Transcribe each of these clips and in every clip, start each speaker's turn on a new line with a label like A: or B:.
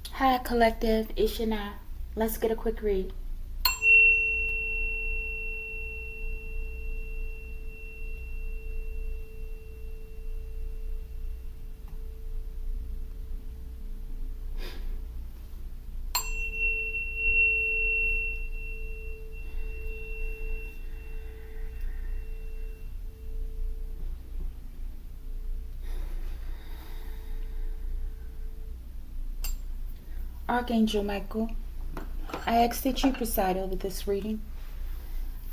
A: Hi, Collective. It's Shana. Let's get a quick read. Archangel Michael, I ask that you preside over this reading.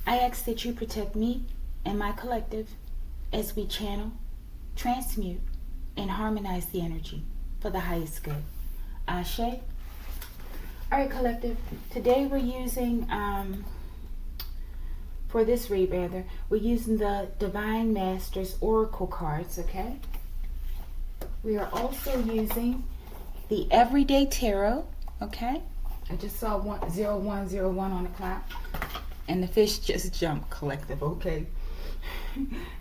A: I ask that you protect me and my collective as we channel, transmute, and harmonize the energy for the highest good. Ashe. All right, collective. Today we're using, for this read rather, we're using the Divine Masters Oracle cards, okay? We are also using the Everyday Tarot, okay? I just saw 0101 on the clock, and the fish just jumped, collective, okay?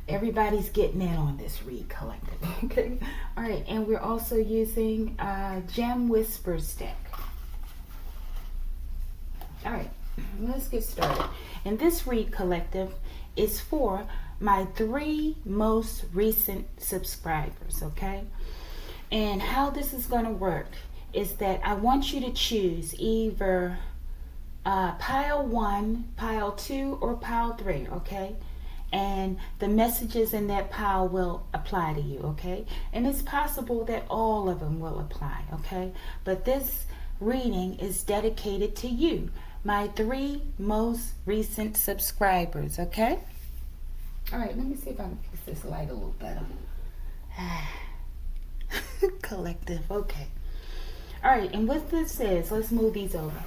A: Everybody's getting in on this read, collective, okay? All right, and we're also using Gem Whispers deck. All right, let's get started. And this read, collective, is for my 3 most recent subscribers, okay? And how this is going to work is that I want you to choose either pile 1, pile 2, or pile 3, okay? And the messages in that pile will apply to you, okay? And it's possible that all of them will apply, okay? But this reading is dedicated to you, my 3 most recent subscribers, okay? All right, let me see if I can fix this light a little better. Collective, okay. All right, and what this is, let's move these over.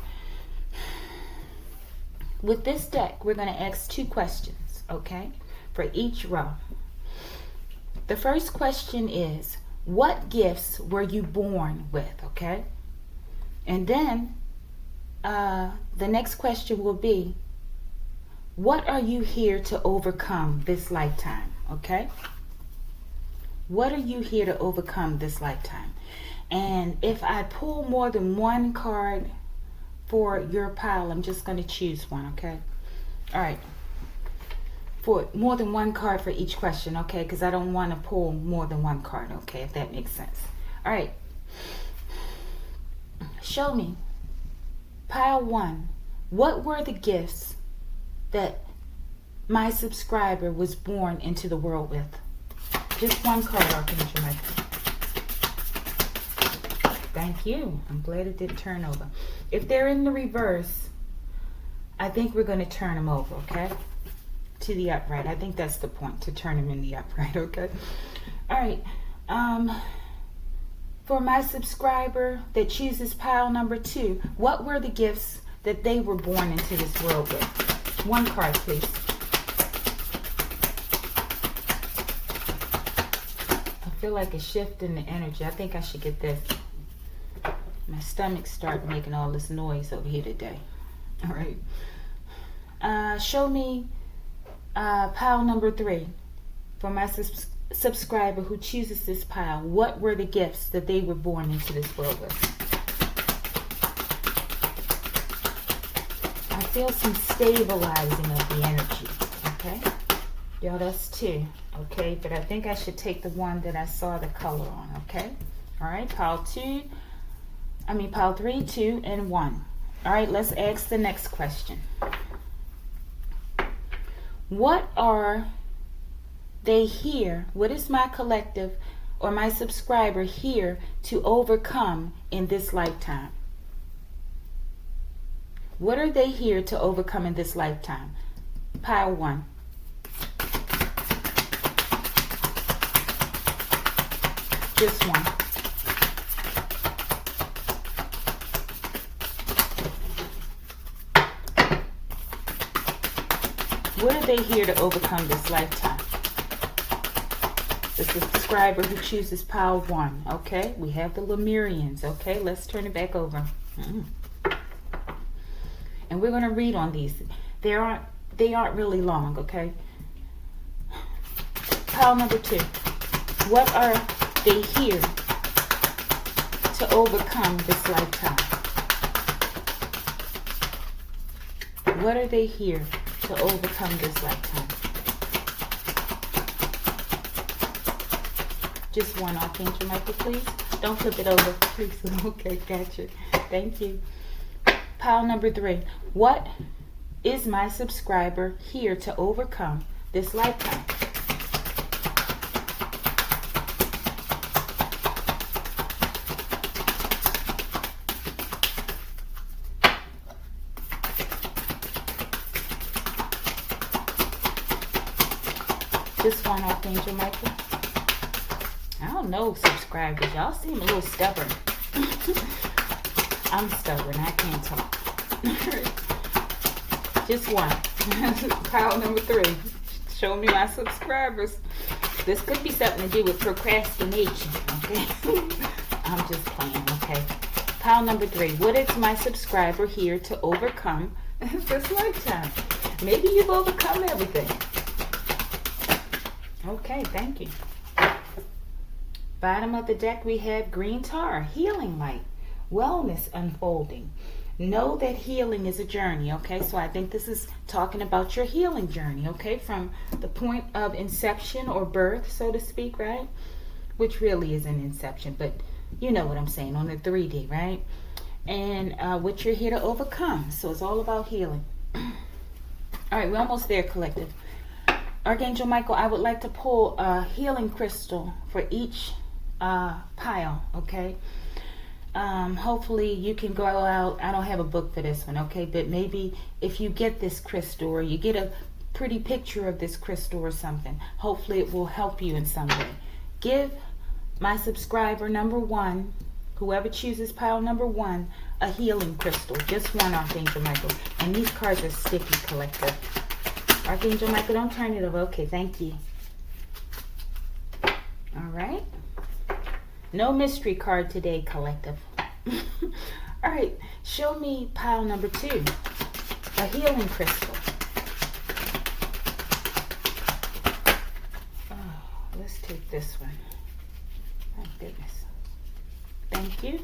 A: With this deck, we're going to ask 2 questions, okay, for each row. The first question is, what gifts were you born with, okay? And then the next question will be, what are you here to overcome this lifetime, okay? What are you here to overcome this lifetime? And if I pull more than 1 card for your pile, I'm just going to choose one, okay? All right. For more than 1 card for each question, okay? Because I don't want to pull more than 1 card, okay? If that makes sense. All right. Show me, pile 1, what were the gifts that my subscriber was born into the world with? Just 1 card, Archangel Michael. Thank you. I'm glad it didn't turn over. If they're in the reverse, I think we're going to turn them over, okay? To the upright. I think that's the point, to turn them in the upright, okay? All right. For my subscriber that chooses pile number 2, what were the gifts that they were born into this world with? 1 card, please. I feel like a shift in the energy. I think I should get this. My stomach's starting making all this noise over here today. All right. Show me pile number 3. For my subscriber who chooses this pile, what were the gifts that they were born into this world with? I feel some stabilizing of the energy, okay? Y'all, that's 2, okay? But I think I should take the one that I saw the color on, okay? All right, pile 3, 2, and 1. All right, let's ask the next question. What are they here? What is my collective or my subscriber here to overcome in this lifetime? What are they here to overcome in this lifetime? Pile 1. Just 1. What are they here to overcome this lifetime? The subscriber who chooses pile 1. Okay, we have the Lemurians. Okay, let's turn it back over. And we're going to read on these. They aren't really long, okay? Pile number 2. What are they here to overcome this lifetime? What are they here to overcome this lifetime? Just one, Archangel Michael, please. Don't flip it over, please. Okay, gotcha. Thank you. Pile number 3. What is my subscriber here to overcome this lifetime? Just one, Archangel Michael. I don't know, subscribers. Y'all seem a little stubborn. I'm stubborn. I can't talk. Just one. Pile number 3. Show me my subscribers. This could be something to do with procrastination. Okay. I'm just playing. Okay. Pile number 3. What is my subscriber here to overcome this lifetime? Maybe you've overcome everything. Okay, thank you. Bottom of the deck, we have green tar, healing light, wellness unfolding. Know that healing is a journey, okay? So I think this is talking about your healing journey, okay? From the point of inception or birth, so to speak, right? Which really is an inception, but you know what I'm saying, on the 3D, right? And what you're here to overcome. So it's all about healing. All right, we're almost there, collective. Archangel Michael, I would like to pull a healing crystal for each pile, okay? Hopefully you can go out. I don't have a book for this one, okay? But maybe if you get this crystal or you get a pretty picture of this crystal or something, hopefully it will help you in some way. Give my subscriber number 1, whoever chooses pile number 1, a healing crystal. Just one, Archangel Michael. And these cards are sticky, collective. Archangel Michael, don't turn it over. Okay, thank you. All right. No mystery card today, collective. All right. Show me pile number 2. A healing crystal. Oh, let's take this one. Oh, goodness. Thank you.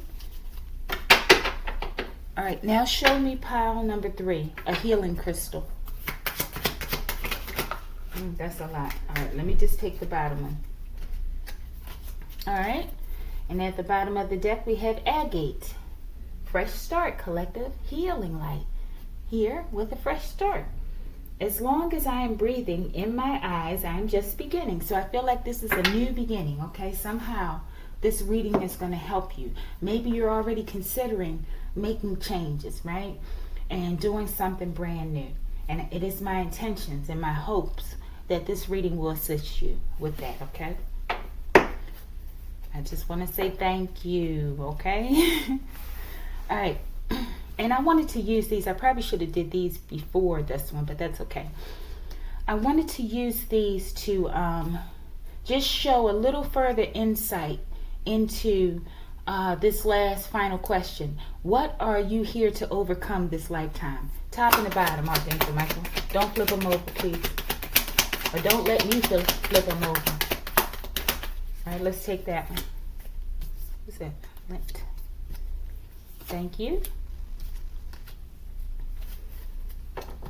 A: All right. Now show me pile number 3. A healing crystal. That's a lot. All right, let me just take the bottom one. All right, and at the bottom of the deck we have agate, fresh start, collective, healing light, here with a fresh start. As long as I am breathing in my eyes, I'm just beginning. So I feel like this is a new beginning, okay? Somehow this reading is going to help you. Maybe you're already considering making changes, right? And doing something brand new. And it is my intentions and my hopes that this reading will assist you with that, okay? I just want to say thank you, okay? All right. And I wanted to use these. I probably should have did these before this one, but that's okay. I wanted to use these to just show a little further insight into this last final question. What are you here to overcome this lifetime? Top and the bottom, Archangel Michael. Don't flip them over, please. Or don't let me flip them over. All right, let's take that one. What's that? Lint. Thank you.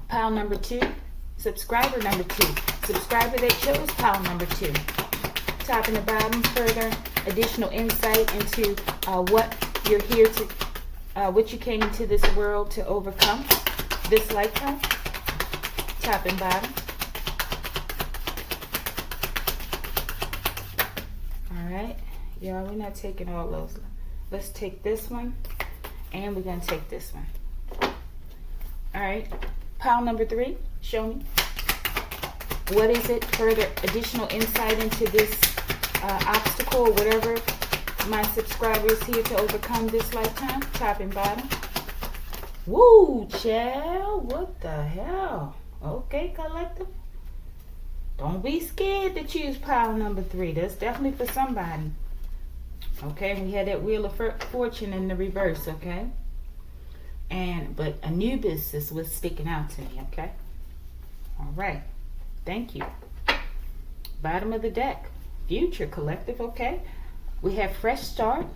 A: Pile number 2. Subscriber number 2. Subscriber that chose pile number 2. Top and the bottom, further additional insight into what you're here to, what you came into this world to overcome this lifetime. Top and bottom. Alright, y'all, we're not taking all those. Let's take this one, and we're going to take this one. Alright, pile number 3, show me. What is it? Further additional insight into this obstacle or whatever my subscriber is here to overcome this lifetime. Top and bottom. Woo, child, what the hell? Okay, collective. Don't be scared to choose pile number 3. That's definitely for somebody. Okay, we had that Wheel of Fortune in the reverse, okay? But Anubis was sticking out to me, okay? All right. Thank you. Bottom of the deck. Future, collective, okay? We have fresh start,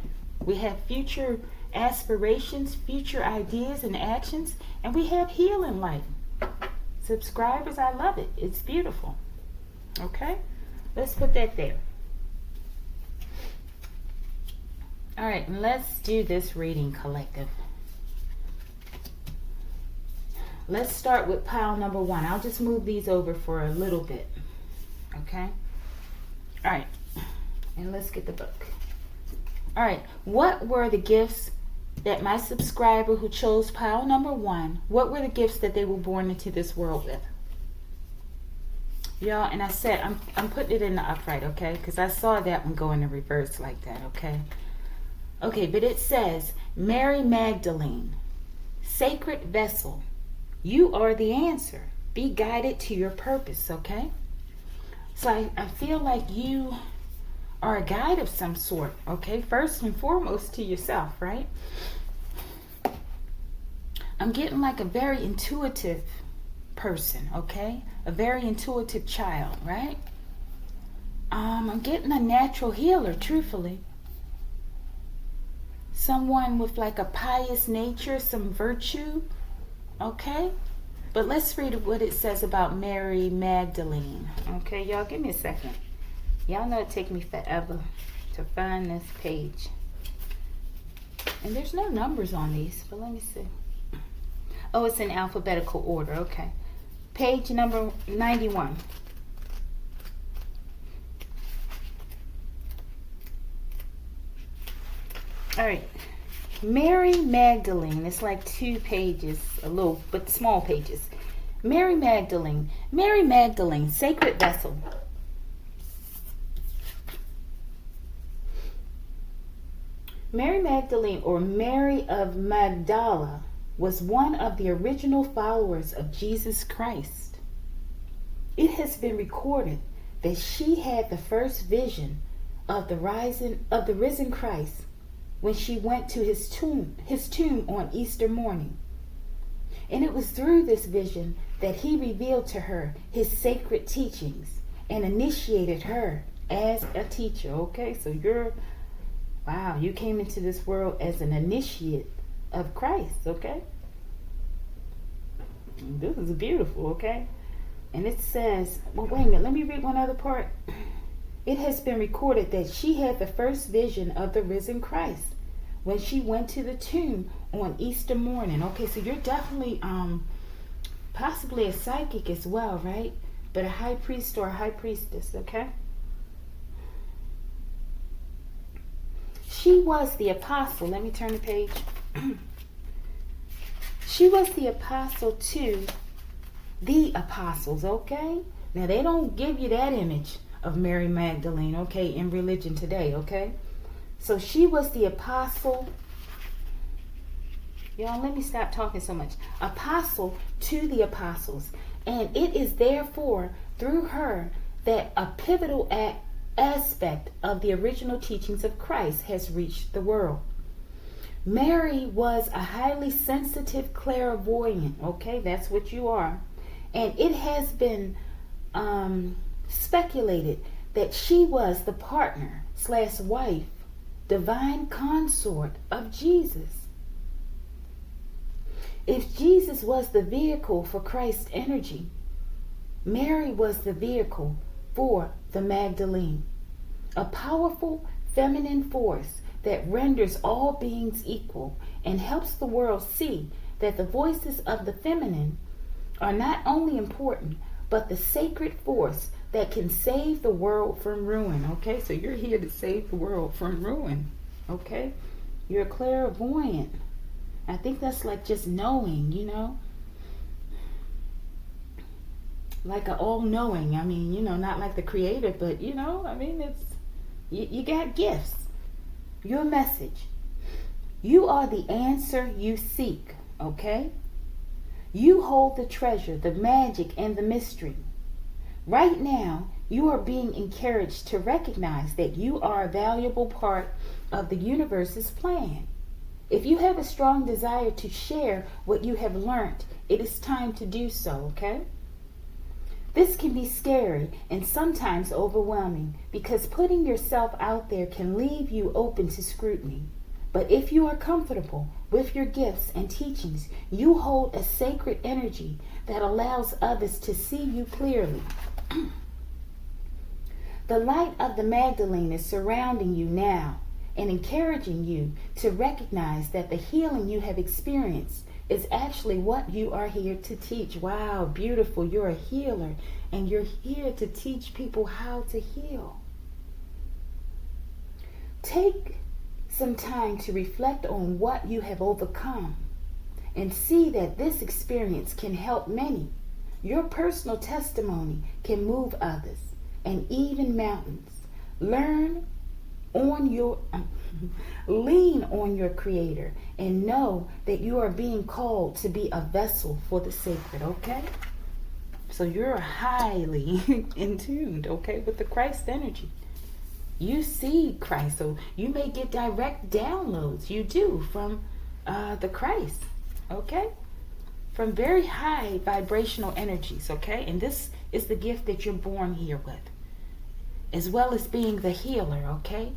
A: We have future aspirations, future ideas and actions, and we have healing light. Subscribers, I love it. It's beautiful. Okay? Let's put that there. All right, and let's do this reading collective. Let's start with pile number 1. I'll just move these over for a little bit. Okay? All right. And let's get the book. All right. What were the gifts that my subscriber who chose pile number 1, what were the gifts that they were born into this world with? Y'all, and I said, I'm putting it in the upright, okay? Because I saw that one go in the reverse like that, okay? Okay, but it says, Mary Magdalene, sacred vessel, you are the answer. Be guided to your purpose, okay? So I feel like you are a guide of some sort, okay? First and foremost to yourself, right? I'm getting like a very intuitive person, okay? A very intuitive child, right? I'm getting a natural healer, truthfully. Someone with like a pious nature, some virtue, okay? But let's read what it says about Mary Magdalene. Okay, y'all, give me a second. Y'all know it takes me forever to find this page. And there's no numbers on these, but let me see. Oh, it's in alphabetical order, okay. Page number 91. All right. Mary Magdalene. It's like 2 pages, a little, but small pages. Mary Magdalene. Mary Magdalene, sacred vessel. Mary Magdalene, or Mary of Magdala, was one of the original followers of Jesus Christ. It has been recorded that she had the first vision of the risen Christ when she went to his tomb on Easter morning. And it was through this vision that he revealed to her his sacred teachings and initiated her as a teacher. Okay, so you came into this world as an initiate of Christ, okay? This is beautiful, okay? And it says, well, wait a minute, let me read one other part. It has been recorded that she had the first vision of the risen Christ when she went to the tomb on Easter morning. Okay, so you're definitely possibly a psychic as well, right? But a high priest or a high priestess, okay? She was the apostle. Let me turn the page. She was the apostle to the apostles, okay? Now, they don't give you that image of Mary Magdalene, okay, in religion today, okay? So she was the apostle. Y'all, let me stop talking so much. Apostle to the apostles. And it is therefore through her that a pivotal aspect of the original teachings of Christ has reached the world. Mary was a highly sensitive clairvoyant, okay? That's what you are. And it has been speculated that she was the partner / wife, divine consort of Jesus. If Jesus was the vehicle for Christ's energy, Mary was the vehicle for the Magdalene, a powerful feminine force that renders all beings equal and helps the world see that the voices of the feminine are not only important, but the sacred force that can save the world from ruin. Okay, so you're here to save the world from ruin. Okay, you're clairvoyant. I think that's like just knowing, you know, like an all-knowing. I mean, you know, not like the creator, but you know, I mean, it's you got gifts. Your message. You are the answer you seek. Okay. You hold the treasure, the magic, and the mystery. Right now, you are being encouraged to recognize that you are a valuable part of the universe's plan. If you have a strong desire to share what you have learned, it is time to do so, okay? This can be scary and sometimes overwhelming because putting yourself out there can leave you open to scrutiny. But if you are comfortable with your gifts and teachings, you hold a sacred energy that allows others to see you clearly. The light of the Magdalene is surrounding you now and encouraging you to recognize that the healing you have experienced is actually what you are here to teach. Wow, beautiful. You're a healer and you're here to teach people how to heal. Take some time to reflect on what you have overcome and see that this experience can help many. Your personal testimony can move others and even mountains. Lean on your Creator and know that you are being called to be a vessel for the sacred, okay? So you're highly in tune, okay, with the Christ energy. You see Christ, so you may get direct downloads. You do from the Christ, okay? From very high vibrational energies, okay? And this is the gift that you're born here with, as well as being the healer, okay?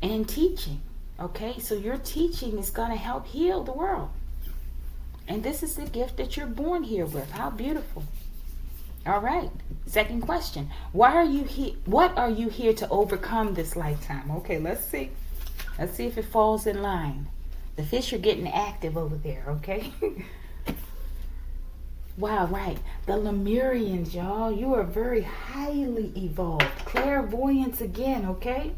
A: And teaching, okay? So your teaching is going to help heal the world. And this is the gift that you're born here with. How beautiful. All right. Second question. What are you here to overcome this lifetime? Okay, let's see. Let's see if it falls in line. The fish are getting active over there, okay? Wow, right. The Lemurians, y'all. You are very highly evolved. Clairvoyance again, okay?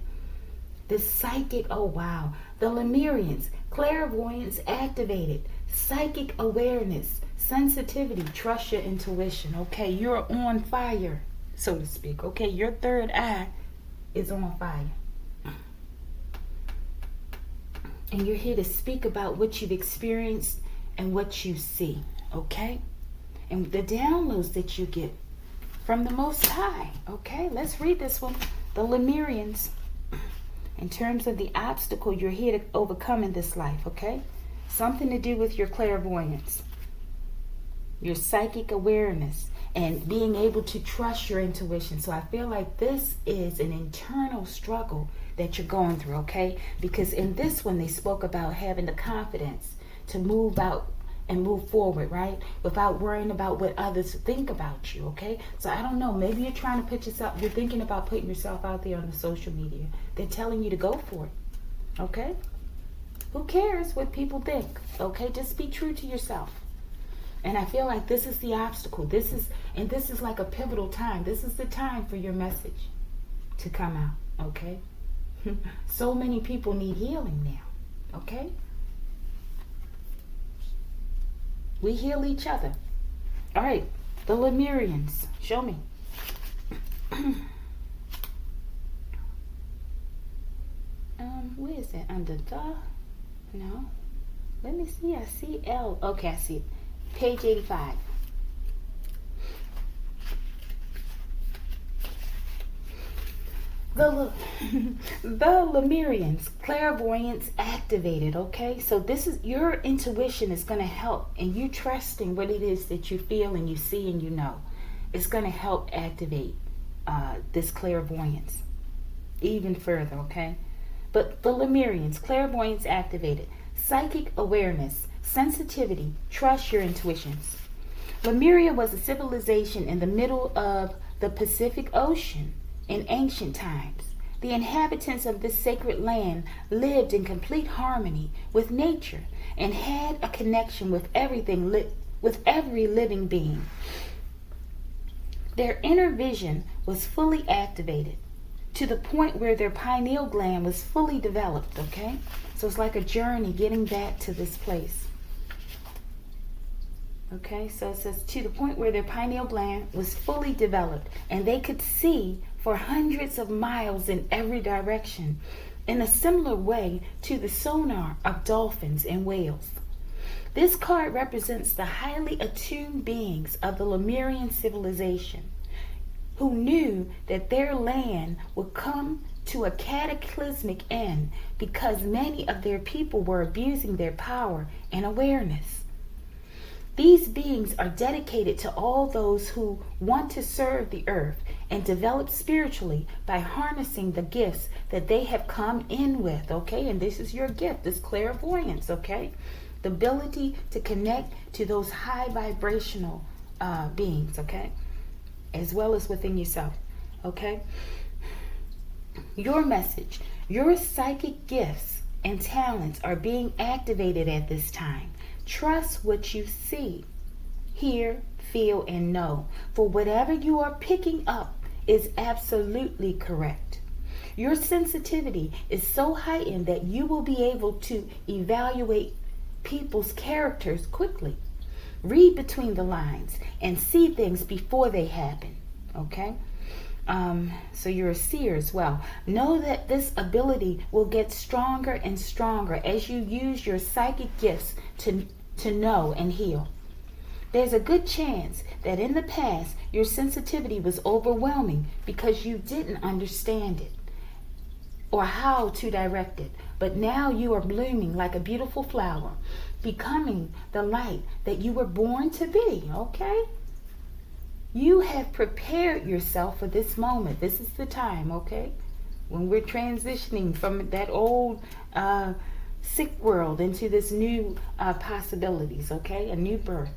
A: The psychic, oh wow. The Lemurians, clairvoyance activated. Psychic awareness. Sensitivity, trust your intuition, okay? You're on fire, so to speak, okay? Your third eye is on fire. And you're here to speak about what you've experienced and what you see, okay? And the downloads that you get from the Most High, okay? Let's read this one. The Lemurians, in terms of the obstacle you're here to overcome in this life, okay? Something to do with your clairvoyance, your psychic awareness, and being able to trust your intuition. So I feel like this is an internal struggle that you're going through, okay? Because in this one, they spoke about having the confidence to move out and move forward, right? Without worrying about what others think about you, okay? So I don't know, maybe you're trying to put yourself, you're thinking about putting yourself out there on the social media. They're telling you to go for it, okay? Who cares what people think, okay? Just be true to yourself. And I feel like this is the obstacle. This is like a pivotal time. This is the time for your message to come out, okay? So many people need healing now, okay? We heal each other. All right, the Lemurians. Show me. Where is it? Under the? No. Let me see. I see L. Okay, I see it. Page 85. The Lemurians, clairvoyance activated, okay? So this is, your intuition is going to help, and you trusting what it is that you feel and you see and you know. It's going to help activate this clairvoyance even further, okay? But the Lemurians, clairvoyance activated, psychic awareness, sensitivity, trust your intuitions. Lemuria was a civilization in the middle of the Pacific Ocean in ancient times. The inhabitants of this sacred land lived in complete harmony with nature and had a connection with with every living being. Their inner vision was fully activated to the point where their pineal gland was fully developed, okay? So it's like a journey getting back to this place. Okay, so it says to the point where their pineal gland was fully developed and they could see for hundreds of miles in every direction, in a similar way to the sonar of dolphins and whales. This card represents the highly attuned beings of the Lemurian civilization who knew that their land would come to a cataclysmic end because many of their people were abusing their power and awareness. These beings are dedicated to all those who want to serve the earth and develop spiritually by harnessing the gifts that they have come in with, okay? And this is your gift, this clairvoyance, okay? The ability to connect to those high vibrational beings, okay? As well as within yourself, okay? Your message, your psychic gifts and talents are being activated at this time. Trust what you see, hear, feel, and know. For whatever you are picking up is absolutely correct. Your sensitivity is so heightened that you will be able to evaluate people's characters quickly. Read between the lines and see things before they happen. Okay? So you're a seer as well. Know that this ability will get stronger and stronger as you use your psychic gifts to know and heal. There's a good chance that in the past your sensitivity was overwhelming because you didn't understand it or how to direct it. But now you are blooming like a beautiful flower, becoming the light that you were born to be, okay? You have prepared yourself for this moment. This is the time, okay? When we're transitioning from that old sick world into this new possibilities, okay? A new birth.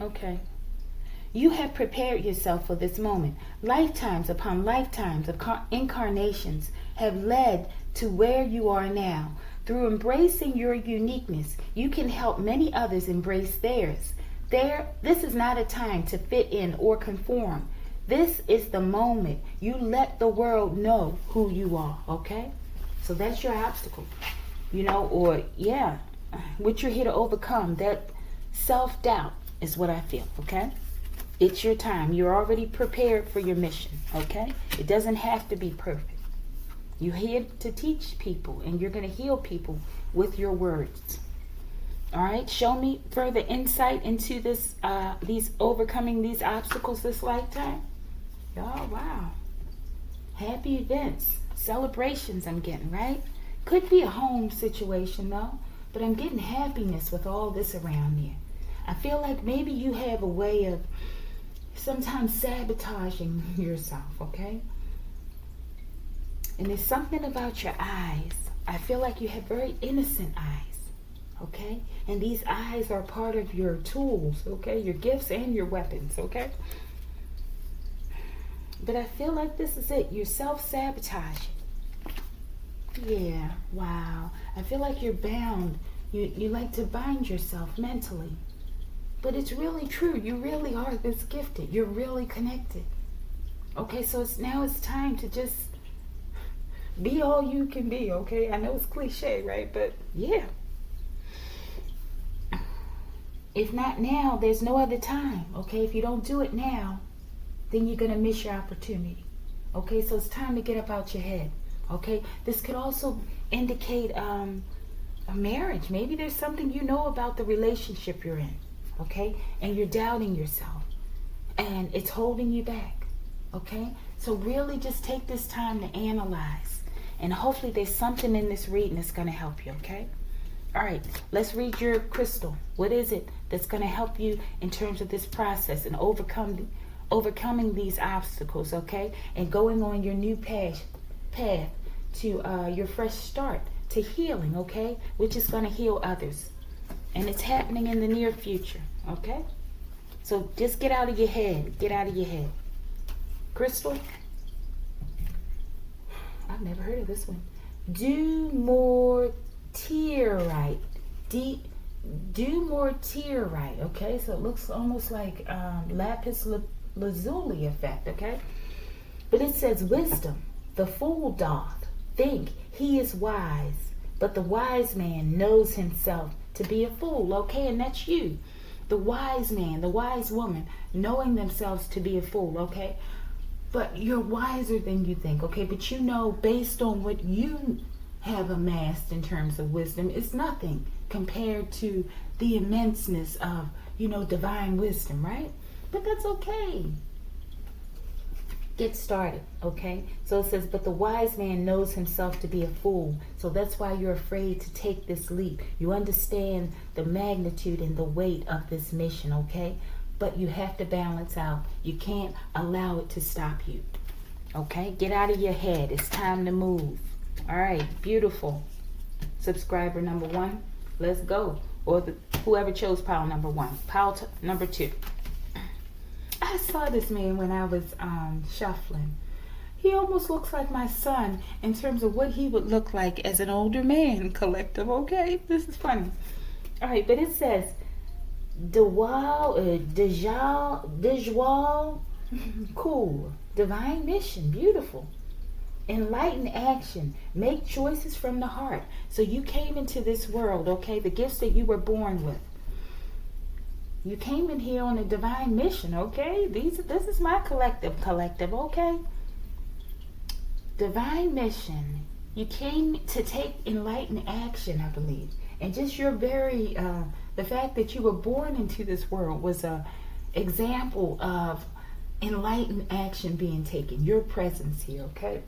A: Okay. You have prepared yourself for this moment. Lifetimes upon lifetimes of incarnations have led to where you are now. Through embracing your uniqueness, you can help many others embrace theirs. This is not a time to fit in or conform. This is the moment you let the world know who you are, okay? So that's your obstacle, or what you're here to overcome. That self-doubt is what I feel, okay? It's your time. You're already prepared for your mission, okay? It doesn't have to be perfect. You're here to teach people, and you're going to heal people with your words. All right, show me further insight into this, these overcoming these obstacles this lifetime. Oh, wow. Happy events, celebrations I'm getting, right? Could be a home situation though, but I'm getting happiness with all this around you. I feel like maybe you have a way of sometimes sabotaging yourself, okay? And there's something about your eyes. I feel like you have very innocent eyes. Okay? And these eyes are part of your tools, okay? Your gifts and your weapons, okay? But I feel like this is it. You're self-sabotaging. Yeah, wow. I feel like you're bound. You like to bind yourself mentally. But it's really true. You really are this gifted. You're really connected. Okay, so now it's time to just be all you can be, okay? I know it's cliche, right? But yeah. If not now, there's no other time, okay? If you don't do it now, then you're going to miss your opportunity, okay? So it's time to get up out your head, okay? This could also indicate a marriage. Maybe there's something you know about the relationship you're in, okay? And you're doubting yourself, and it's holding you back, okay? So really just take this time to analyze, and hopefully there's something in this reading that's going to help you, okay? All right, let's read your crystal. What is it that's going to help you in terms of this process and overcoming these obstacles, okay? And going on your new path to your fresh start, to healing, okay? Which is going to heal others. And it's happening in the near future, okay? So just get out of your head. Get out of your head. Crystal? I've never heard of this one. Dumortierite. Dumortierite, okay? So it looks almost like lapis lazuli effect, okay? But it says wisdom. The fool doth think he is wise, but the wise man knows himself to be a fool, okay? And that's you. The wise man, the wise woman, knowing themselves to be a fool, okay? But you're wiser than you think, okay? But you know, based on what you have amassed in terms of wisdom, it's nothing compared to the immenseness of, divine wisdom, right? But that's okay. get started, okay? So it says, but the wise man knows himself to be a fool. So that's why you're afraid to take this leap. You understand the magnitude and the weight of this mission, okay? But you have to balance out. You can't allow it to stop you, okay? Get out of your head. It's time to move. All right, beautiful. Subscriber number 1, let's go. Or whoever chose pile number 1. Pile number 2. I saw this man when I was shuffling. He almost looks like my son in terms of what he would look like as an older man, collective, okay? This is funny. All right, but it says, Dejal, cool, divine mission, beautiful. Enlighten action, make choices from the heart. So you came into this world, okay, the gifts that you were born with. You came in here on a divine mission, okay? This is my collective, okay? Divine mission. You came to take enlightened action, I believe. And just your very, the fact that you were born into this world was a example of enlightened action being taken. Your presence here, okay?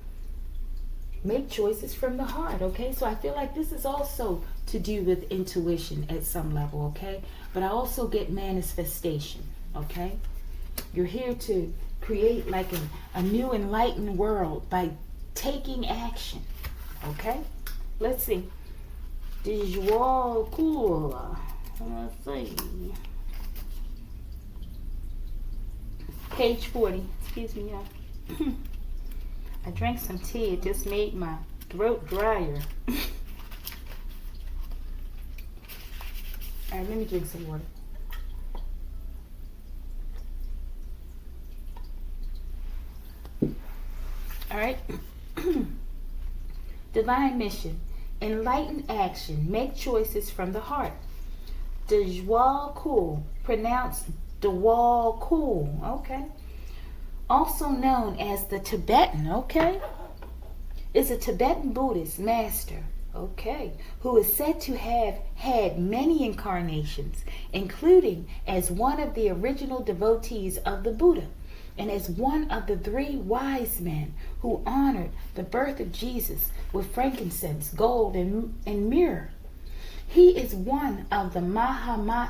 A: Make choices from the heart, okay? So I feel like this is also to do with intuition at some level, okay? But I also get manifestation, okay? You're here to create like a new enlightened world by taking action, okay? Let's see. Visual cool. Let's see. Page 40. Excuse me, y'all. I drank some tea. It just made my throat drier. All right, let me drink some water. All right. Divine mission. Enlightened action. Make choices from the heart. Dejal Kul. Pronounced Dewal Kul. Okay. Also known as the Tibetan, okay, is a Tibetan Buddhist master, okay, who is said to have had many incarnations, including as one of the original devotees of the Buddha and as one of the 3 wise men who honored the birth of Jesus with frankincense, gold, and myrrh. He is one of the Mahatmas,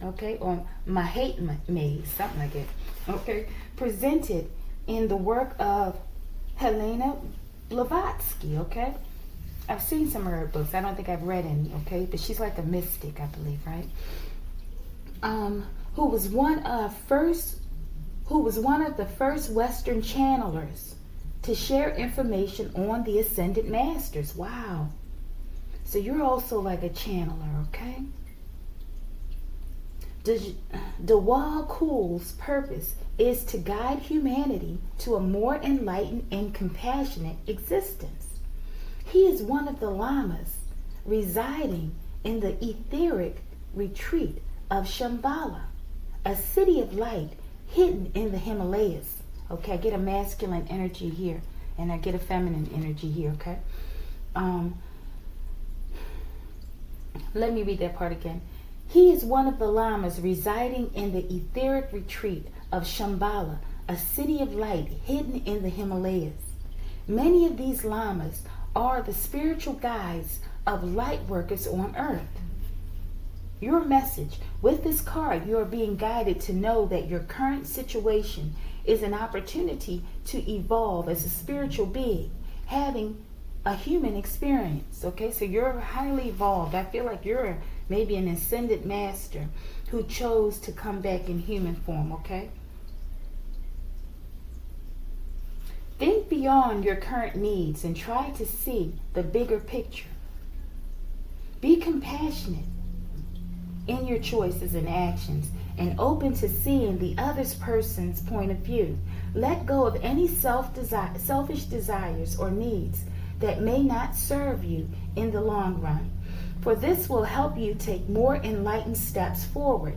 A: okay, or Mahatmas, something like that, okay, presented in the work of Helena Blavatsky, okay? I've seen some of her books. I don't think I've read any, okay? But she's like a mystic, I believe, right? Who was one of the first Western channelers to share information on the Ascended Masters. Wow. So you're also like a channeler, okay? Dewal Kul's purpose is to guide humanity to a more enlightened and compassionate existence. He is one of the lamas residing in the etheric retreat of Shambhala, a city of light hidden in the Himalayas. Okay, I get a masculine energy here and I get a feminine energy here, okay? Let me read that part again. He is one of the lamas residing in the etheric retreat of Shambhala, a city of light hidden in the Himalayas. Many of these lamas are the spiritual guides of light workers on earth. Your message, with this card, you are being guided to know that your current situation is an opportunity to evolve as a spiritual being, having a human experience, okay? So you're highly evolved. I feel like you're maybe an ascended master who chose to come back in human form, okay? Think beyond your current needs and try to see the bigger picture. Be compassionate in your choices and actions and open to seeing the other person's point of view. Let go of any selfish desires or needs that may not serve you in the long run, for this will help you take more enlightened steps forward.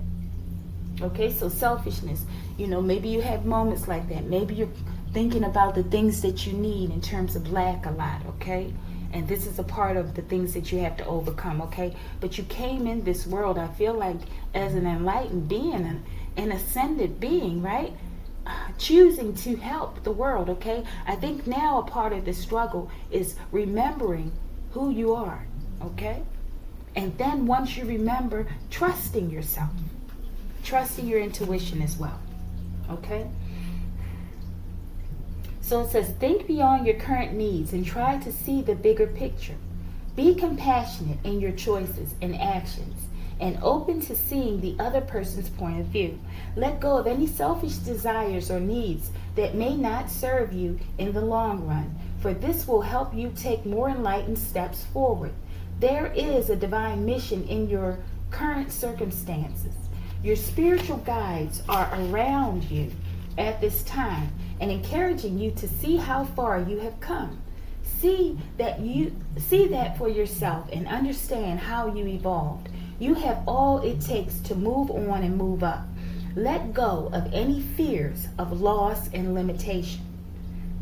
A: Okay, so selfishness, maybe you have moments like that. Maybe you're thinking about the things that you need in terms of lack a lot, okay? And this is a part of the things that you have to overcome, okay? But you came in this world, I feel like, as an enlightened being, an ascended being, right? choosing to help the world, okay? I think now a part of the struggle is remembering who you are, okay? And then once you remember, trusting yourself, trusting your intuition as well, okay? So it says, think beyond your current needs and try to see the bigger picture. Be compassionate in your choices and actions and open to seeing the other person's point of view. Let go of any selfish desires or needs that may not serve you in the long run, for this will help you take more enlightened steps forward. There is a divine mission in your current circumstances. Your spiritual guides are around you at this time and encouraging you to see how far you have come. See that for yourself and understand how you evolved. You have all it takes to move on and move up. Let go of any fears of loss and limitation.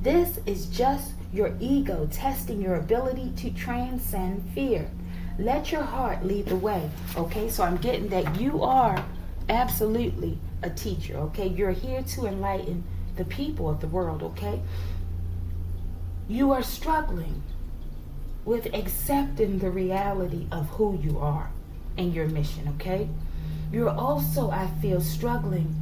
A: This is just your ego testing your ability to transcend fear. Let your heart lead the way. Okay, so I'm getting that you are absolutely a teacher. Okay, you're here to enlighten the people of the world. Okay, you are struggling with accepting the reality of who you are and your mission, okay? You're also, I feel, struggling,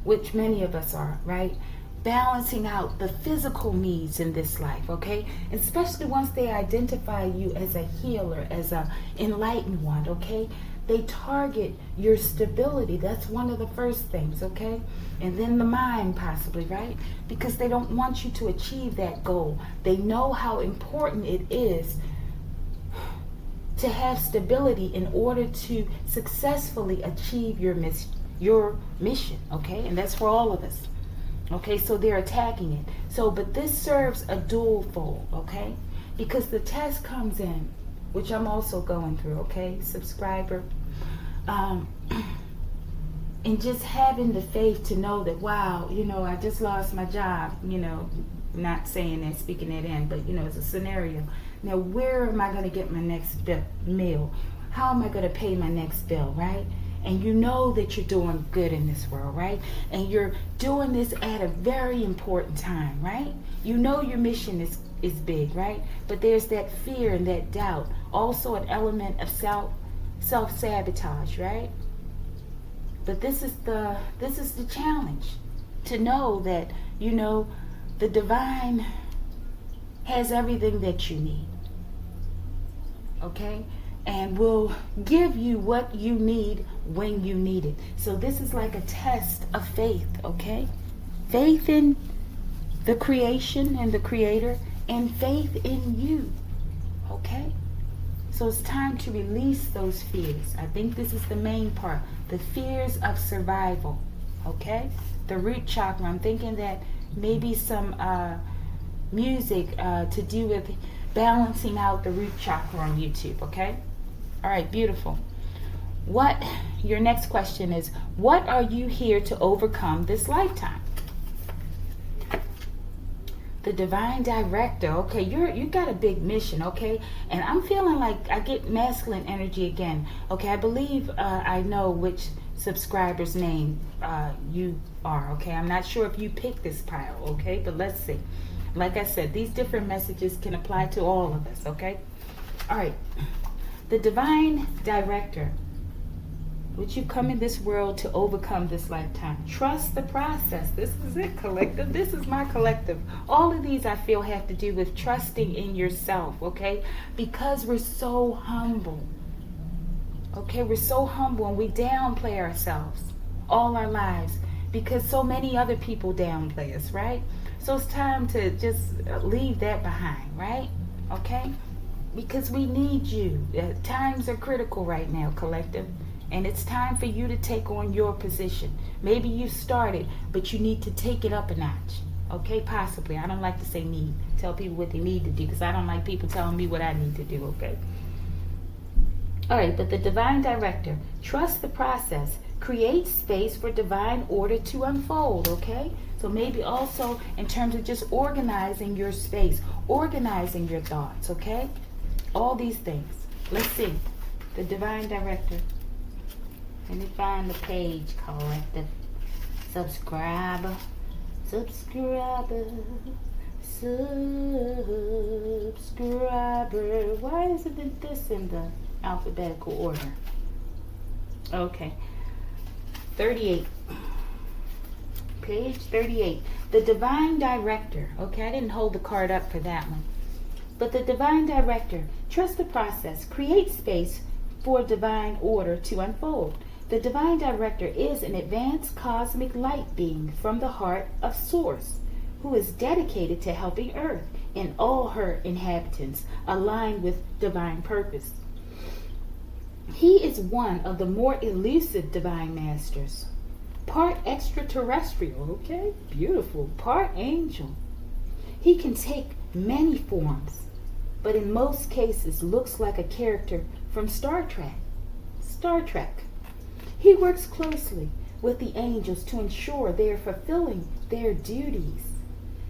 A: which many of us are, right? Balancing out the physical needs in this life, okay? Especially once they identify you as a healer, as an enlightened one, okay? They target your stability. That's one of the first things, okay? And then the mind possibly, right? Because they don't want you to achieve that goal. They know how important it is to have stability in order to successfully achieve your mission, okay? And that's for all of us, okay? So they're attacking it. So, but this serves a dual fold, okay? Because the test comes in, which I'm also going through, okay, subscriber, and just having the faith to know that, wow, you know, I just lost my job, you know, not saying that, speaking that in, but, you know, it's a scenario. Now, where am I going to get my next meal? How am I going to pay my next bill, right? And you know that you're doing good in this world, right? And you're doing this at a very important time, right? You know your mission is big, right? But there's that fear and that doubt. Also an element of self-sabotage, right? But this is the challenge. To know that, you know, the divine has everything that you need. Okay? And will give you what you need when you need it. So this is like a test of faith, okay? Faith in the creation and the creator, and faith in you, okay? So it's time to release those fears. I think this is the main part. The fears of survival, okay? The root chakra. I'm thinking that maybe some music to do with balancing out the root chakra on YouTube, okay? All right, beautiful. Your next question is, what are you here to overcome this lifetime? The divine director, okay, you got a big mission, okay? And I'm feeling like I get masculine energy again, okay? I believe I know which subscriber's name you are, okay? I'm not sure if you picked this pile, okay? But let's see. Like I said, these different messages can apply to all of us, okay? All right. The divine director, which you come in this world to overcome this lifetime. Trust the process. This is it, collective. This is my collective. All of these, I feel, have to do with trusting in yourself, okay? Because we're so humble. Okay, we're so humble and we downplay ourselves all our lives because so many other people downplay us, right? So it's time to just leave that behind, right? Okay? Because we need you. Times are critical right now, collective. And it's time for you to take on your position. Maybe you started, but you need to take it up a notch. Okay, possibly. I don't like to say need. Tell people what they need to do because I don't like people telling me what I need to do, okay? All right, but the divine director, trust the process. Create space for divine order to unfold, okay? So maybe also in terms of just organizing your space, organizing your thoughts, okay? All these things. Let's see. The divine director. Let me find the page, collective. Subscriber. Subscriber. Subscriber. Why isn't this in the alphabetical order? Okay. 38. Page 38. The Divine Director. Okay, I didn't hold the card up for that one. But the Divine Director. Trust the process. Create space for divine order to unfold. The Divine Director is an advanced cosmic light being from the heart of Source, who is dedicated to helping Earth and all her inhabitants align with divine purpose. He is one of the more elusive divine masters. Part extraterrestrial, okay, beautiful, part angel. He can take many forms, but in most cases looks like a character from Star Trek. Star Trek. He works closely with the angels to ensure they are fulfilling their duties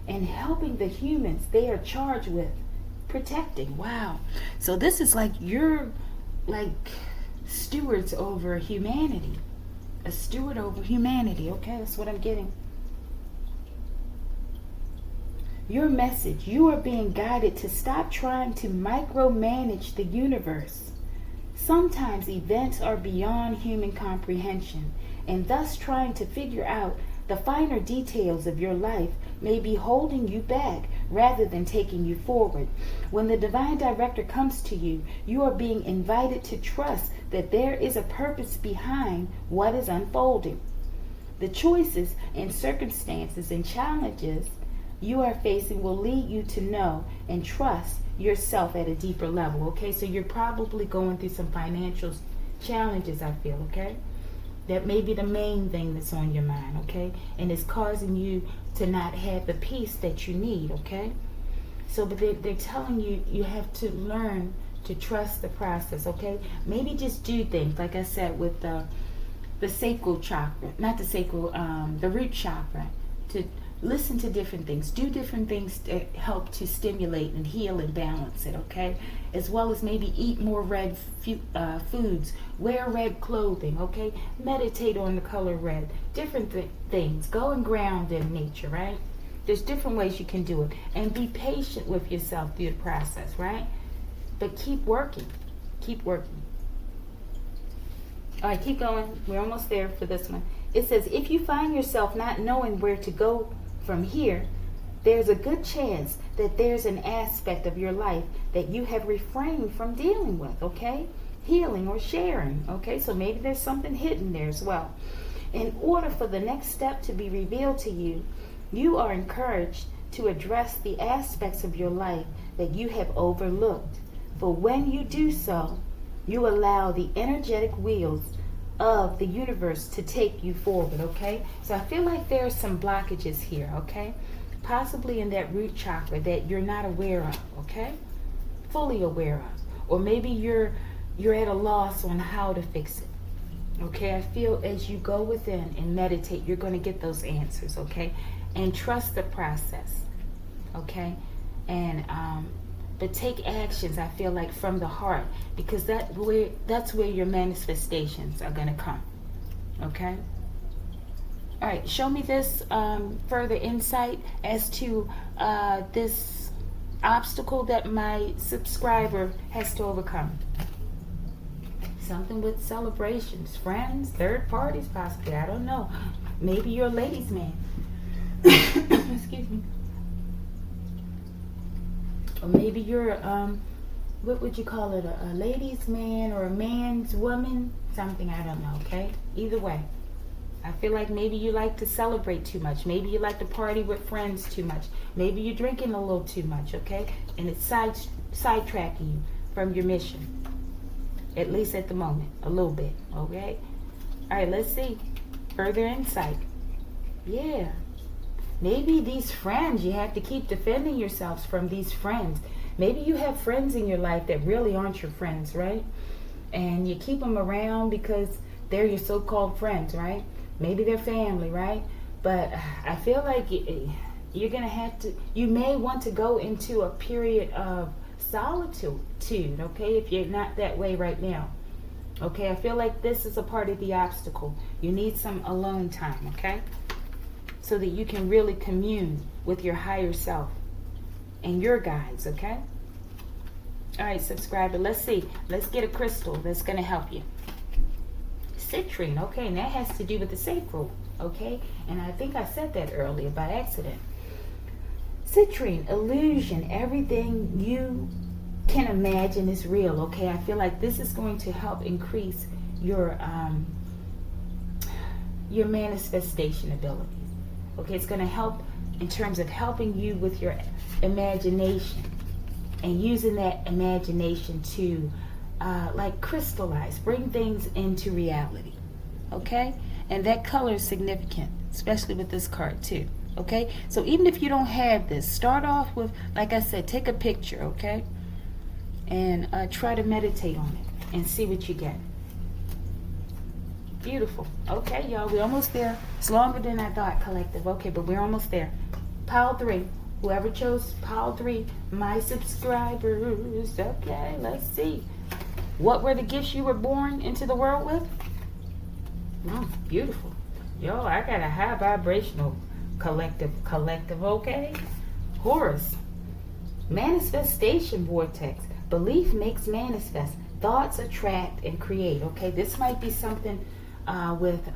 A: and helping the humans they are charged with protecting. Wow. So this is like you're like stewards over humanity. A steward over humanity. Okay, that's what I'm getting. Your message. You are being guided to stop trying to micromanage the universe. Sometimes events are beyond human comprehension, and thus trying to figure out the finer details of your life may be holding you back rather than taking you forward. When the Divine Director comes to you, you are being invited to trust that there is a purpose behind what is unfolding. The choices and circumstances and challenges you are facing will lead you to know and trust yourself at a deeper level. Okay, so you're probably going through some financial challenges, I feel, okay? That may be the main thing that's on your mind, okay? And it's causing you to not have the peace that you need, okay? So, but they're telling you, you have to learn to trust the process, okay? Maybe just do things, like I said, with the sacral chakra, not the sacral, the root chakra, to listen to different things, do different things to help to stimulate and heal and balance it, okay? As well as maybe eat more red foods, wear red clothing, okay? Meditate on the color red, different things. Go and ground in nature, right? There's different ways you can do it. And be patient with yourself through the process, right? But keep working. Keep working. All right, keep going. We're almost there for this one. It says, if you find yourself not knowing where to go from here, there's a good chance that there's an aspect of your life that you have refrained from dealing with, okay? Healing or sharing, okay? So maybe there's something hidden there as well. In order for the next step to be revealed to you, you are encouraged to address the aspects of your life that you have overlooked. For when you do so, you allow the energetic wheels of the universe to take you forward, okay? So I feel like there are some blockages here, okay? Possibly in that root chakra that you're not aware of, okay? Fully aware of. Or maybe you're at a loss on how to fix it. Okay, I feel as you go within and meditate, you're going to get those answers, okay? And trust the process, okay? And but take actions, I feel like, from the heart, because that's where your manifestations are going to come, okay? All right, show me this further insight as to this obstacle that my subscriber has to overcome. Something with celebrations, friends, third parties, possibly. I don't know. Maybe you're a ladies' man. Excuse me. Or maybe you're, what would you call it? A ladies' man or a man's woman? Something, I don't know, okay? Either way. I feel like maybe you like to celebrate too much. Maybe you like to party with friends too much. Maybe you're drinking a little too much, okay? And it's sidetracking you from your mission. At least at the moment. A little bit, okay? All right, let's see. Further insight. Yeah. Maybe these friends, you have to keep defending yourselves from these friends. Maybe you have friends in your life that really aren't your friends, right? And you keep them around because they're your so-called friends, right? Maybe they're family, right? But I feel like you're going to have to, you may want to go into a period of solitude, okay? If you're not that way right now. Okay, I feel like this is a part of the obstacle. You need some alone time, okay? so that you can really commune with your higher self and your guides, okay? All right, subscriber, let's see. Let's get a crystal that's going to help you. Citrine, okay, and that has to do with the sacral, okay? And I think I said that earlier by accident. Citrine, illusion, everything you can imagine is real, okay? I feel like this is going to help increase your manifestation abilities, okay? It's going to help in terms of helping you with your imagination and using that imagination to like crystallize, bring things into reality, okay? And that color is significant, especially with this card too, okay? So even if you don't have this, start off with, like I said, take a picture, okay? And try to meditate on it and see what you get. Beautiful. Okay, y'all, we're almost there. It's longer than I thought, collective. Okay, but we're almost there. Pile 3. Whoever chose pile 3, my subscribers. Okay, let's see. What were the gifts you were born into the world with? Beautiful. Yo, I got a high vibrational collective, okay? Horus. Manifestation vortex. Belief makes manifest. Thoughts attract and create, okay? This might be something with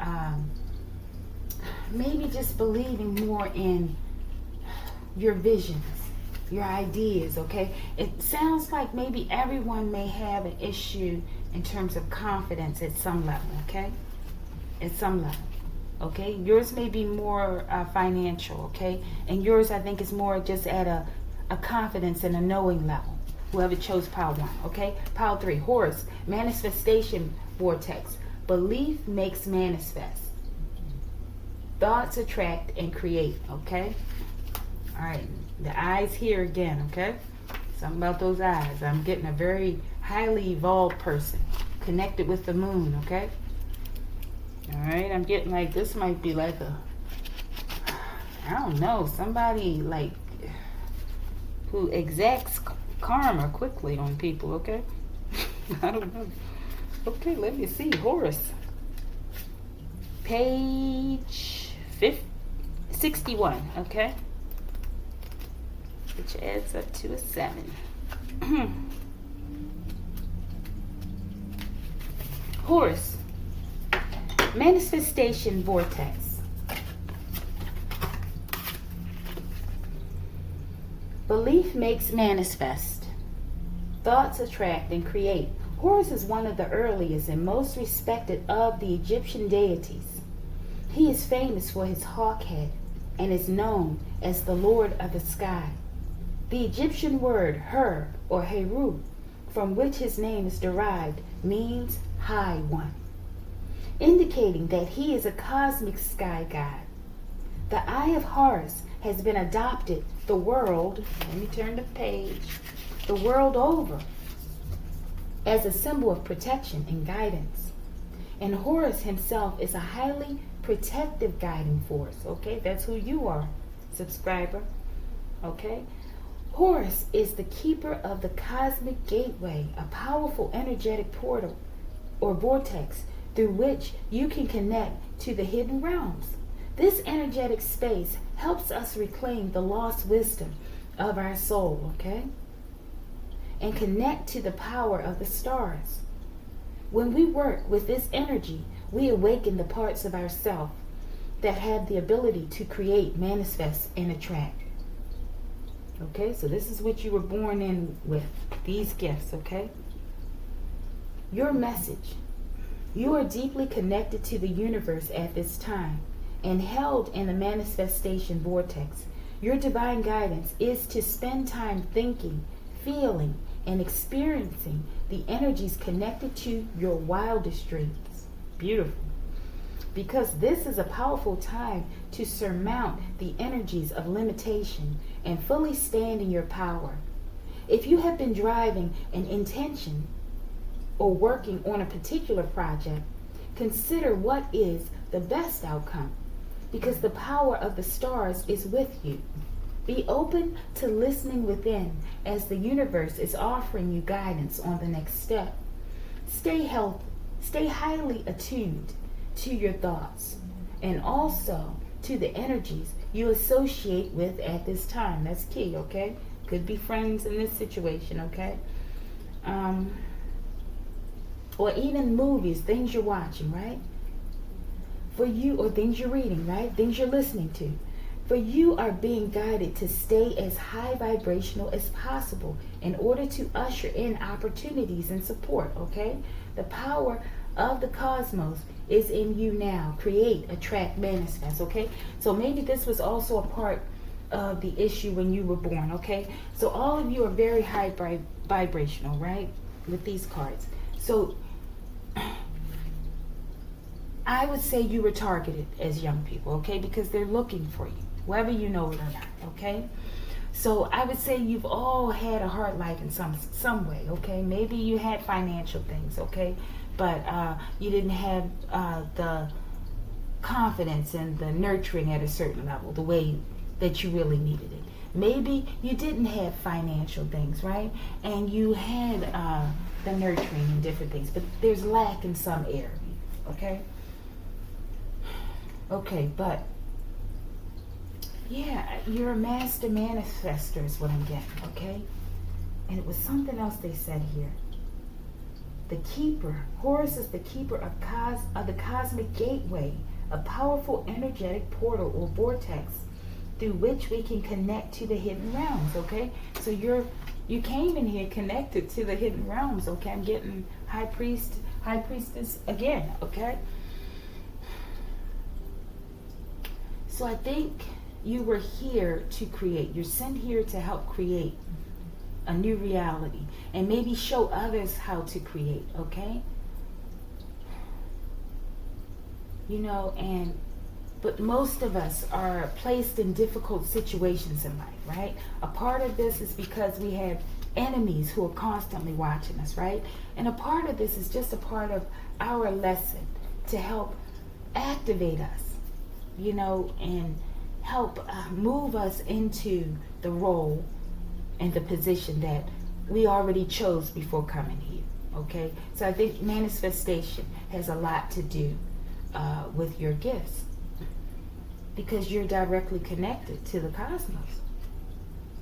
A: maybe just believing more in your visions, your ideas, okay? It sounds like maybe everyone may have an issue in terms of confidence at some level, okay? At some level, okay? Yours may be more financial, okay? And yours, I think, is more just at a confidence and a knowing level. Whoever chose pile 1, okay? Pile 3, Horus, manifestation vortex. Belief makes manifest. Thoughts attract and create, okay? All right, the eyes here again, okay? Something about those eyes. I'm getting a very highly evolved person connected with the moon, okay? All right, I'm getting like, this might be like I don't know, somebody like who exacts karma quickly on people, okay? I don't know. Okay, let me see. Horus. Page 61, okay? Which adds up to a 7. Horus. Manifestation vortex. Belief makes manifest. Thoughts attract and create. Horus is one of the earliest and most respected of the Egyptian deities. He is famous for his hawk head and is known as the Lord of the Sky. The Egyptian word Her or Heru, from which his name is derived, means High One, indicating that he is a cosmic sky god. The Eye of Horus has been adopted the world, let me turn the page, the world over, as a symbol of protection and guidance. And Horus himself is a highly protective guiding force, okay? That's who you are, subscriber, okay? Horus is the keeper of the cosmic gateway, a powerful energetic portal or vortex through which you can connect to the hidden realms. This energetic space helps us reclaim the lost wisdom of our soul, okay? And connect to the power of the stars. When we work with this energy, we awaken the parts of ourself that have the ability to create, manifest, and attract. Okay, so this is what you were born in with, these gifts, okay? Your message. You are deeply connected to the universe at this time and held in the manifestation vortex. Your divine guidance is to spend time thinking, feeling, and experiencing the energies connected to your wildest dreams. Beautiful. Because this is a powerful time to surmount the energies of limitation and fully stand in your power. If you have been driving an intention or working on a particular project, consider what is the best outcome, because the power of the stars is with you. Be open to listening within as the universe is offering you guidance on the next step. Stay healthy, stay highly attuned to your thoughts, and also to the energies you associate with at this time. That's key, okay? Could be friends in this situation, okay? Or even movies, things you're watching, right? For you, or things you're reading, right? Things you're listening to. For you are being guided to stay as high vibrational as possible in order to usher in opportunities and support, okay? The power of the cosmos is in you now. Create, attract, manifest, okay? So maybe this was also a part of the issue when you were born, okay? So all of you are very high vibrational, right? With these cards. So I would say you were targeted as young people, okay? Because they're looking for you, whether you know it or not, okay? So I would say you've all had a hard life in some way, okay? Maybe you had financial things, okay? But you didn't have the confidence and the nurturing at a certain level, the way that you really needed it. Maybe you didn't have financial things, right? And you had the nurturing and different things, but there's lack in some area, okay? Okay, but yeah, you're a master manifester is what I'm getting, okay? And it was something else they said here. The keeper, Horus is the keeper of the cosmic gateway, a powerful energetic portal or vortex through which we can connect to the hidden realms, okay? So you came in here connected to the hidden realms, okay? I'm getting high priestess again, okay? So I think you were here to create. You're sent here to help create a new reality and maybe show others how to create, okay? You know, but most of us are placed in difficult situations in life, right? A part of this is because we have enemies who are constantly watching us, right? And a part of this is just a part of our lesson to help activate us, you know, and help move us into the role and the position that we already chose before coming here, okay? So I think manifestation has a lot to do with your gifts because you're directly connected to the cosmos,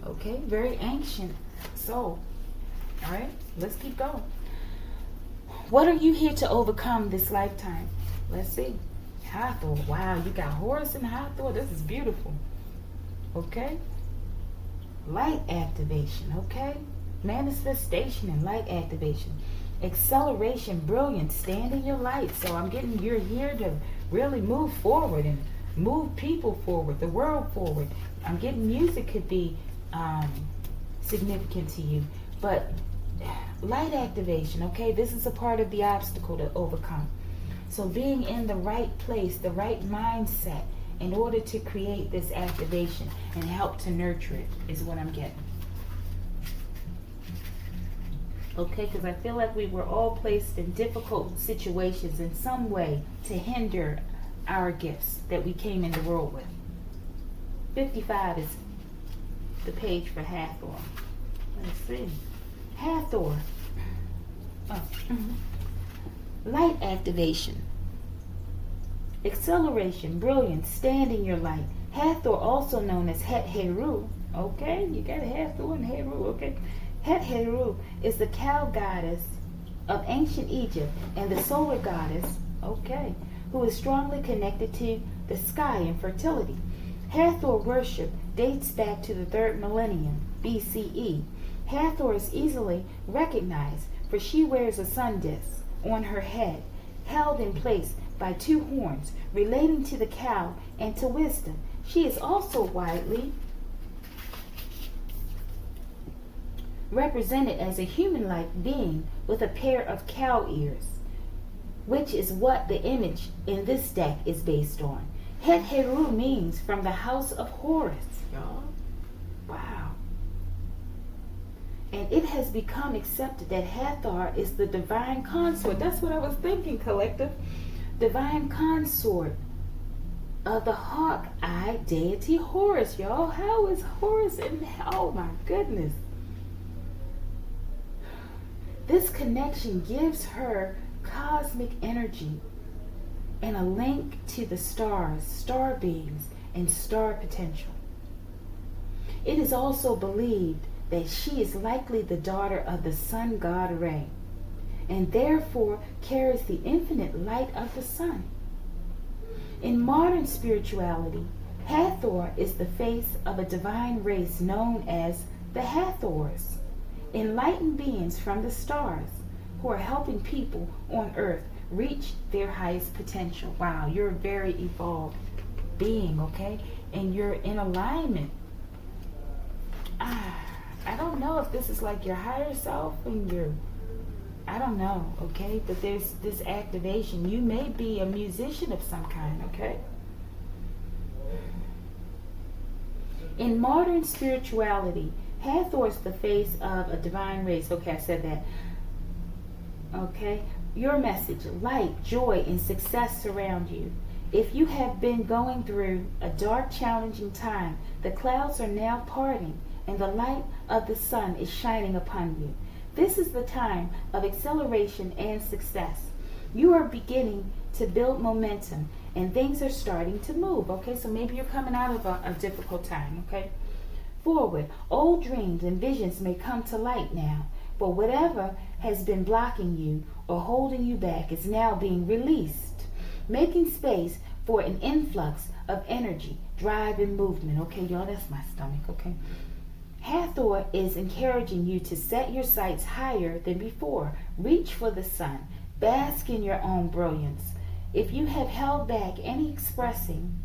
A: okay? Very ancient soul. All right, let's keep going. What are you here to overcome this lifetime? Let's see. Hathor. Wow, you got Horus and Hathor. This is beautiful. Okay. Light activation. Okay. Manifestation and light activation. Acceleration, brilliance, stand in your light. So I'm getting you're here to really move forward and move people forward, the world forward. I'm getting music could be significant to you. But light activation, okay, this is a part of the obstacle to overcome. So being in the right place, the right mindset in order to create this activation and help to nurture it is what I'm getting. Okay, because I feel like we were all placed in difficult situations in some way to hinder our gifts that we came in the world with. 55 is the page for Hathor. Let's see. Hathor. Oh. Light activation. Acceleration, brilliance, stand in your light. Hathor, also known as Het Heru. Okay, you got Hathor and Heru, okay? Het Heru is the cow goddess of ancient Egypt and the solar goddess, okay, who is strongly connected to the sky and fertility. Hathor worship dates back to the 3rd millennium BCE. Hathor is easily recognized for she wears a sun disk on her head, held in place by 2 horns, relating to the cow and to wisdom. She is also widely represented as a human-like being with a pair of cow ears, which is what the image in this deck is based on. Het Heru means from the house of Horus, y'all. Wow. And it has become accepted that Hathor is the divine consort. That's what I was thinking, collective. Divine consort of the hawk-eyed deity Horus, y'all. How is Horus in? Oh my goodness. This connection gives her cosmic energy and a link to the stars, star beings, and star potential. It is also believed that she is likely the daughter of the sun god Re, and therefore carries the infinite light of the sun. In modern spirituality, Hathor is the face of a divine race known as the Hathors, enlightened beings from the stars who are helping people on earth reach their highest potential. Wow, you're a very evolved being, okay? And you're in alignment. I don't know if this is like your higher self and your, I don't know, okay? But there's this activation. You may be a musician of some kind, okay? In modern spirituality, Hathor is the face of a divine race. Okay, I said that. Okay? Your message, light, joy, and success surround you. If you have been going through a dark, challenging time, the clouds are now parting and the light of the sun is shining upon you. This is the time of acceleration and success. You are beginning to build momentum and things are starting to move. Okay, so maybe you're coming out of a difficult time. Okay, forward. Old dreams and visions may come to light now, but whatever has been blocking you or holding you back is now being released, making space for an influx of energy, drive, and movement. Okay, y'all, that's my stomach. Okay. Hathor is encouraging you to set your sights higher than before. Reach for the sun. Bask in your own brilliance. If you have held back on expressing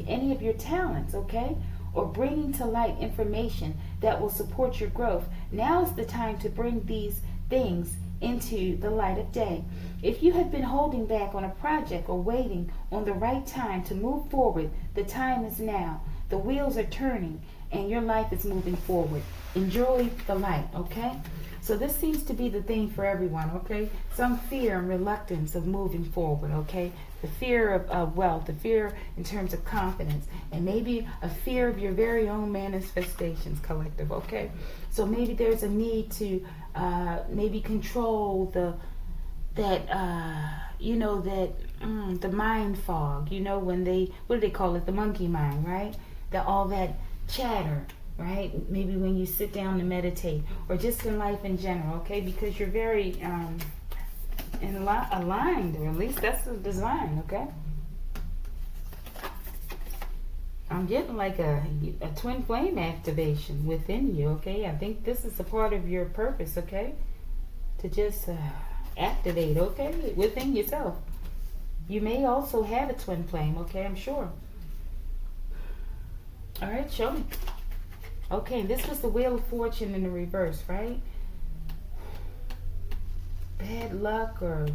A: any of your talents, okay, or bringing to light information that will support your growth, now is the time to bring these things into the light of day. If you have been holding back on a project or waiting on the right time to move forward, the time is now. The wheels are turning and your life is moving forward. Enjoy the light, okay? So this seems to be the thing for everyone, okay? Some fear and reluctance of moving forward, okay? The fear of wealth, the fear in terms of confidence, and maybe a fear of your very own manifestations collective, okay? So maybe there's a need to maybe control the mind fog, when what do they call it? The monkey mind, right? All that chatter, right? Maybe when you sit down to meditate, or just in life in general, okay? Because you're very aligned, or at least that's the design, okay? I'm getting like a twin flame activation within you, okay? I think this is a part of your purpose, okay? To just activate, okay, within yourself. You may also have a twin flame, okay? I'm sure. All right, show me. Okay, this was the Wheel of Fortune in the reverse, right? Bad luck or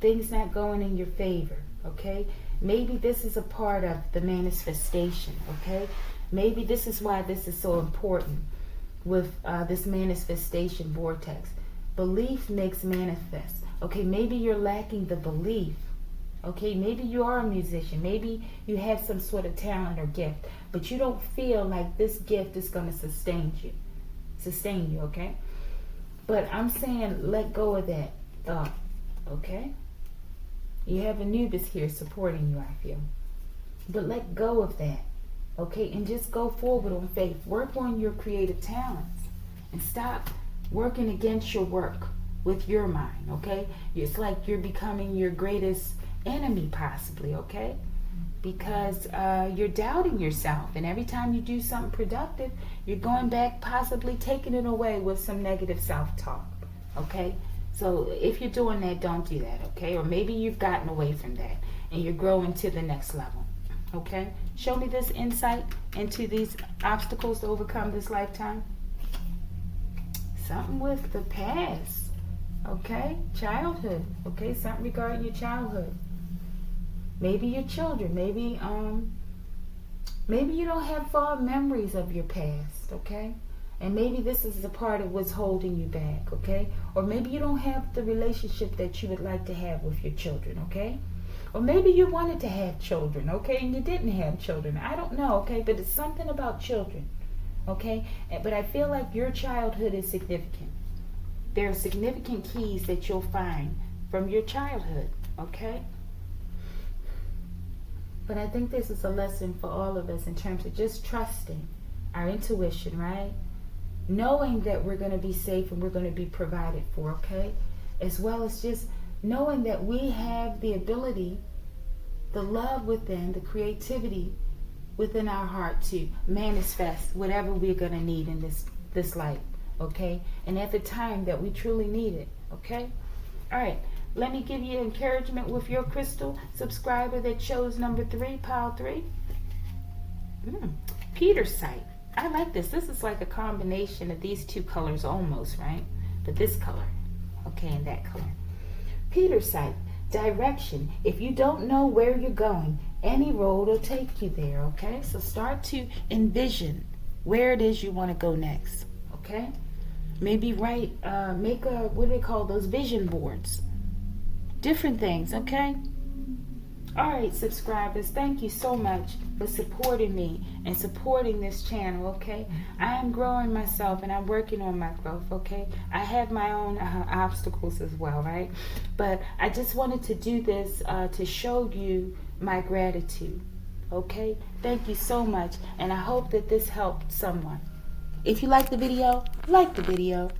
A: things not going in your favor, okay? Maybe this is a part of the manifestation, okay? Maybe this is why this is so important with this manifestation vortex. Belief makes manifest. Okay, maybe you're lacking the belief. Okay, maybe you are a musician. Maybe you have some sort of talent or gift, but you don't feel like this gift is going to sustain you, okay? But I'm saying let go of that thought, okay? You have Anubis here supporting you, I feel. But let go of that, okay? And just go forward on faith. Work on your creative talents and stop working against your work with your mind, okay? It's like you're becoming your greatest enemy possibly, okay? Because you're doubting yourself, and every time you do something productive, you're going back, possibly taking it away with some negative self-talk, okay? So if you're doing that, don't do that, okay? Or maybe you've gotten away from that and you're growing to the next level, okay? Show me this insight into these obstacles to overcome this lifetime. Something with the past, okay? Childhood, okay? Something regarding your childhood. Maybe your children. Maybe you don't have fond memories of your past, okay? And maybe this is a part of what's holding you back, okay? Or maybe you don't have the relationship that you would like to have with your children, okay? Or maybe you wanted to have children, okay, and you didn't have children. I don't know, okay? But it's something about children, okay? But I feel like your childhood is significant. There are significant keys that you'll find from your childhood, okay? But I think this is a lesson for all of us in terms of just trusting our intuition, right? Knowing that we're going to be safe and we're going to be provided for, okay? As well as just knowing that we have the ability, the love within, the creativity within our heart to manifest whatever we're going to need in this life, okay? And at the time that we truly need it, okay? All right. Let me give you encouragement with your crystal subscriber that chose number 3, pile 3. Petersite. I like this. This is like a combination of these two colors almost, right? But this color, okay, and that color. Petersite. Direction. If you don't know where you're going, any road will take you there, okay? So start to envision where it is you want to go next, okay? Maybe make what do they call those, vision boards. Different things, okay? All right, subscribers, thank you so much for supporting me and supporting this channel, okay? I am growing myself and I'm working on my growth, okay? I have my own obstacles as well, right? But I just wanted to do this to show you my gratitude, okay? Thank you so much, and I hope that this helped someone. If you like the video, like the video.